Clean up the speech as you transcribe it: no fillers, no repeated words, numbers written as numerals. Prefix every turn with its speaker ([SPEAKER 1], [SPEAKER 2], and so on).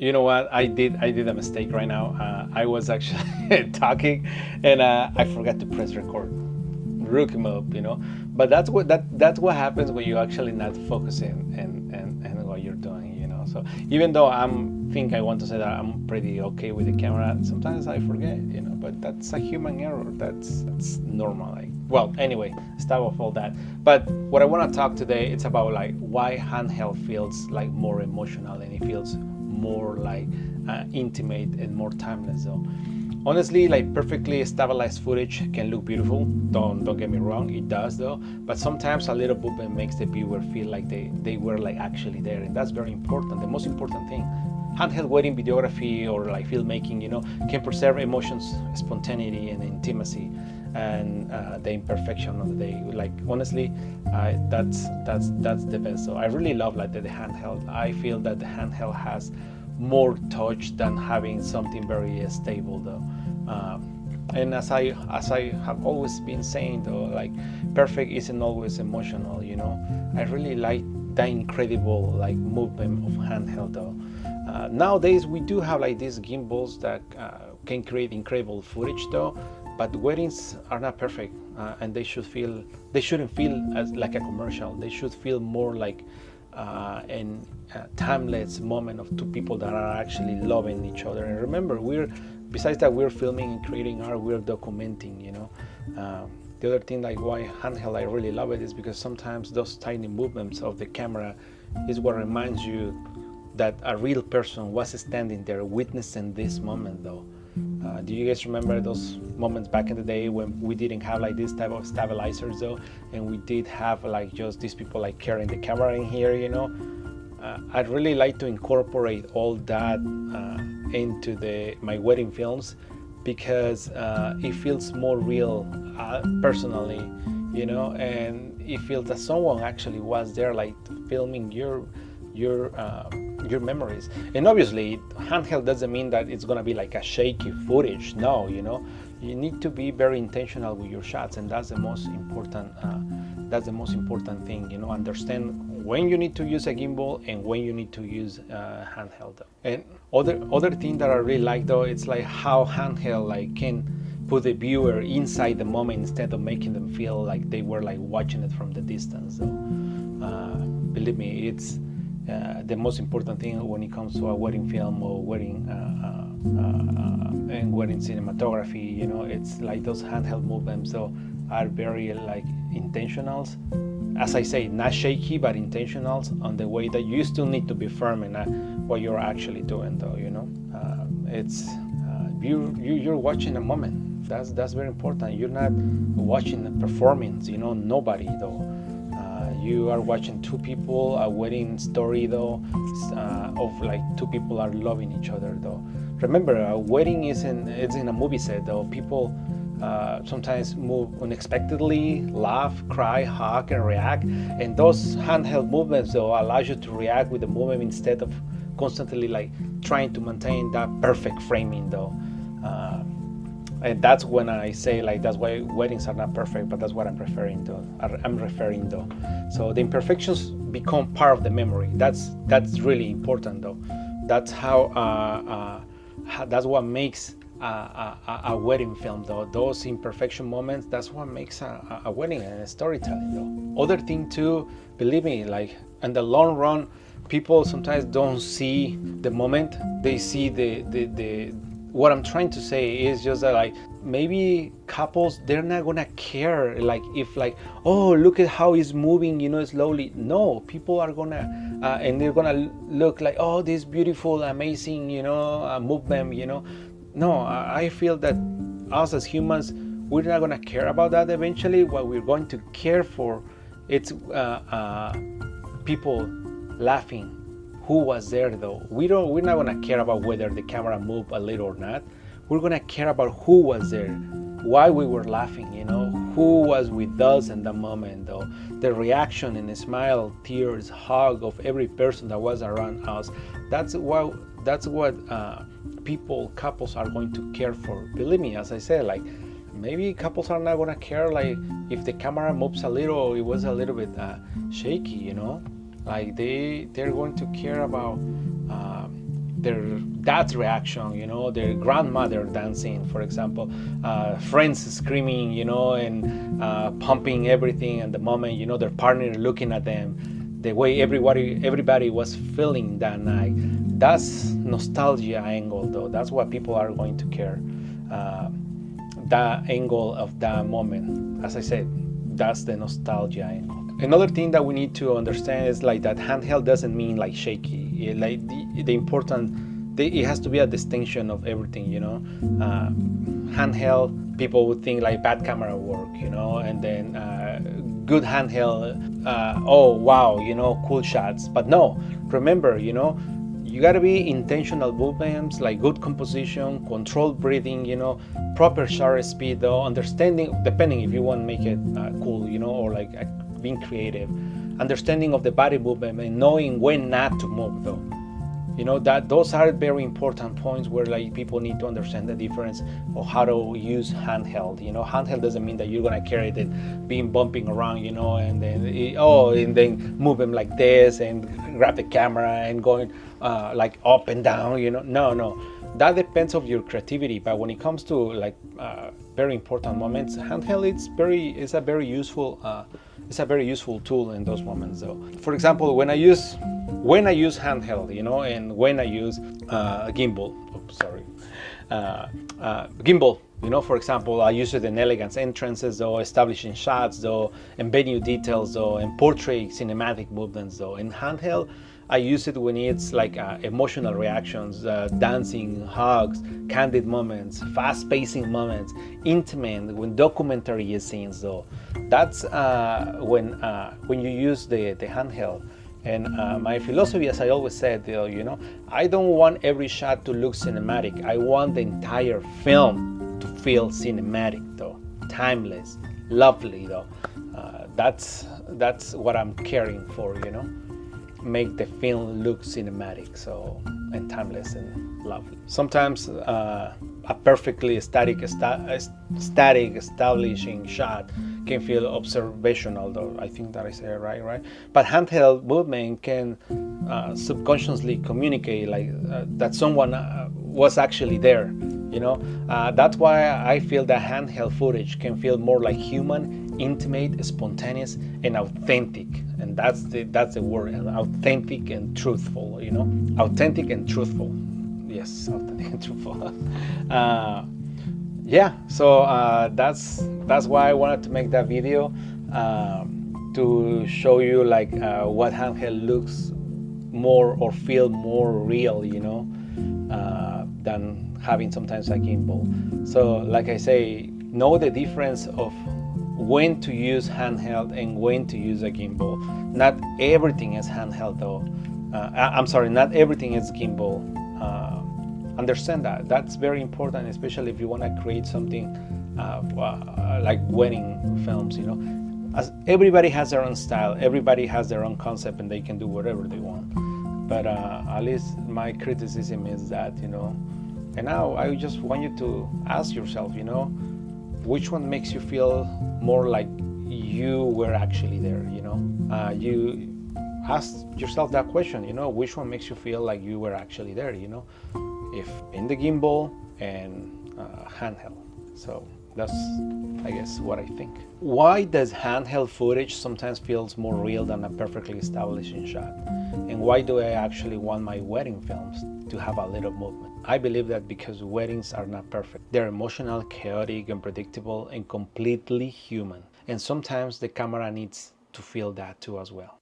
[SPEAKER 1] You know what? I did a mistake right now. I was actually talking, and I forgot to press record. Rookie move, But that's what happens when you actually not focusing and what you're doing. So even though think I want to say that I'm pretty okay with the camera, sometimes I forget. But that's a human error. That's normal. Like, well, anyway, stop with all that. But what I want to talk today, it's about like why handheld feels like more emotional and it feels more like intimate and more timeless though. Honestly, like perfectly stabilized footage can look beautiful. Don't get me wrong, it does though. But sometimes a little movement makes the viewer feel like they were like actually there, and that's very important. The most important thing. Handheld wedding videography or like filmmaking, can preserve emotions, spontaneity, and intimacy, and the imperfection of the day. Like honestly, that's the best. So I really love like the handheld. I feel that the handheld has more touch than having something very stable though. And as I have always been saying though, like perfect isn't always emotional. I really like that incredible like movement of handheld though. Nowadays we do have like these gimbals that can create incredible footage though, but weddings are not perfect, and they shouldn't feel as like a commercial. They should feel more like an timeless moment of two people that are actually loving each other. And remember, besides that we're filming and creating art, we're documenting. The other thing, like why handheld I really love it, is because sometimes those tiny movements of the camera is what reminds you that a real person was standing there witnessing this moment though. Do you guys remember those moments back in the day when we didn't have like this type of stabilizers though, and we did have like just these people like carrying the camera in here? I'd really like to incorporate all that into my wedding films, because it feels more real personally, and it feels that someone actually was there like filming your memories. And obviously handheld doesn't mean that it's going to be like a shaky footage. No, you need to be very intentional with your shots, and that's the most important thing. Understand when you need to use a gimbal and when you need to use handheld. And other thing that I really like though, it's like how handheld like can put the viewer inside the moment instead of making them feel like they were like watching it from the distance. So believe me, it's the most important thing when it comes to a wedding film or wedding and wedding cinematography. It's like those handheld movements though are very like intentionals. As I say, not shaky but intentionals on the way that you still need to be firm in what you're actually doing though. It's you're watching a moment. That's very important. You're not watching a performance. Nobody though. You are watching two people, a wedding story though, of like two people are loving each other though. Remember, a wedding it's in a movie set though. People sometimes move unexpectedly, laugh, cry, hug, and react. And those handheld movements though allow you to react with the movement instead of constantly like trying to maintain that perfect framing though. And that's when I say like that's why weddings are not perfect, but that's what I'm referring to. So the imperfections become part of the memory. That's really important though. That's that's what makes a wedding film though. Those imperfection moments, that's what makes a wedding and a storytelling though. Other thing too, believe me, like in the long run, people sometimes don't see the moment. They see the what I'm trying to say is just that like maybe couples, they're not gonna care like if like, oh, look at how he's moving slowly. No, people are gonna and they're gonna look like, oh, this beautiful amazing movement. No, I feel that us as humans, we're not gonna care about that. Eventually what we're going to care for, it's people laughing. Who was there though? We're not gonna care about whether the camera moved a little or not. We're gonna care about who was there, why we were laughing, who was with us in the moment though. The reaction and the smile, tears, hug of every person that was around us. That's what couples are going to care for. Believe me, as I said, like maybe couples are not gonna care like if the camera moves a little or it was a little bit shaky. Like they're going to care about their dad's reaction, you know, their grandmother dancing, for example, friends screaming, you know, and pumping everything at the moment, you know, their partner looking at them, the way everybody was feeling that night. That's nostalgia angle, though. That's what people are going to care. That angle of that moment, as I said, that's the nostalgia angle. Another thing that we need to understand is like that handheld doesn't mean like shaky. Like the important, it has to be a distinction of everything, you know. Handheld, people would think like bad camera work, you know, and then good handheld, oh wow, you know, cool shots. But no, remember, you know, you got to be intentional movements, like good composition, controlled breathing, you know, proper shutter speed, though, understanding, depending if you want to make it cool, you know, or like being creative, understanding of the body movement and knowing when not to move, though. You know, that those are very important points where like people need to understand the difference of how to use handheld. You know, handheld doesn't mean that you're gonna carry it being bumping around, you know, and then and then move them like this and grab the camera and going like up and down, you know. No, that depends of your creativity. But when it comes to like very important moments, handheld it's a very useful tool in those moments, though. For example, when I use handheld, you know, and when I use gimbal, gimbal, you know, for example, I use it in elegance entrances, though, establishing shots, though, and venue details, though, and portrait cinematic movements, though. In handheld, I use it when it's like emotional reactions, dancing, hugs, candid moments, fast-pacing moments, intimate, when documentary scenes, though. That's when you use the handheld. And my philosophy, as I always said, you know, I don't want every shot to look cinematic. I want the entire film to feel cinematic, though, timeless, lovely, though. That's what I'm caring for, you know. Make the film look cinematic, so, and timeless and lovely. Sometimes a perfectly static establishing shot can feel observational, though. I think that I said it right. But handheld movement can subconsciously communicate like that someone was actually there, you know. That's why I feel that handheld footage can feel more like human, intimate, spontaneous, and authentic. And that's the word, authentic and truthful, you know. Authentic and truthful. Yes, authentic and truthful. Yeah, so that's why I wanted to make that video, to show you like what handheld looks more or feel more real, you know, than having sometimes a gimbal. So like I say, know the difference of when to use handheld and when to use a gimbal. Not everything is handheld, though. I'm sorry, not everything is gimbal. Understand that. That's very important, especially if you want to create something like wedding films, you know. As everybody has their own style, everybody has their own concept, and they can do whatever they want. But at least my criticism is that, you know, and now I just want you to ask yourself, you know, which one makes you feel more like you were actually there, you know. You ask yourself that question, you know, which one makes you feel like you were actually there, you know, if in the gimbal and handheld. So that's, I guess, what I think. Why does handheld footage sometimes feels more real than a perfectly established shot? And why do I actually want my wedding films to have a little movement? I believe that because weddings are not perfect. They're emotional, chaotic, unpredictable, and completely human. And sometimes the camera needs to feel that too as well.